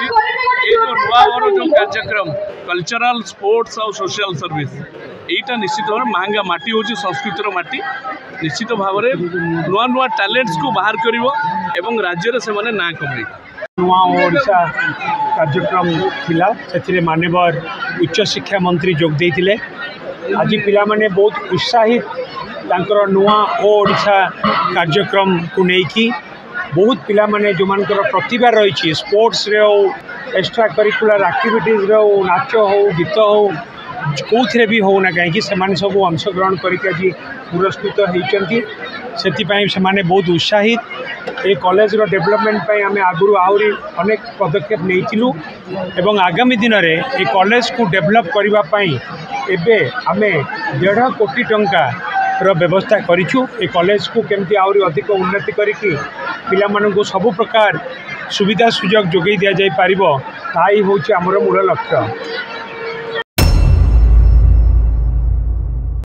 ये जो नुआवर जो कार्यक्रम कल्चरल स्पोर्ट्स और सोशल सर्विस यहीटा निश्चित भाव में महंगा माटी हूँ संस्कृतिर माटी निश्चित भाव में नुआ नुआ टैलेंट्स को बाहर कर राज्य से ना कमे नुआ ओडिशा कार्यक्रम थिला से मानवर उच्च शिक्षा मंत्री जोग देते आज पिला माने बहुत उत्साहित तांकर नुआ ओडिशा कार्यक्रम को लेकिन बहुत पिला माने जो मानकर प्रतिभा रही स्पोर्ट्स रे हो एक्स्ट्रा करिकुलर एक्टिविटीज रे हो नाच हो गीत हो कौन भी हो ना कहीं सब अंशग्रहण करके पुरस्कृत होती से बहुत उत्साहित ये कॉलेज रो डेवलपमेंट आम आगुरी आहरी अनेक पदक्षेप नहीं आगामी दिन में ये कॉलेज को डेवलप करने आम 1.5 कोटी टंका व्यवस्था करूँ ये कॉलेज को केमती आहरी अधिक उन्नति करके पिला मानू सबु प्रकार सुविधा सुजोग जोगई दि जाई पारिबो ताई होची हमर मूल लक्ष्य।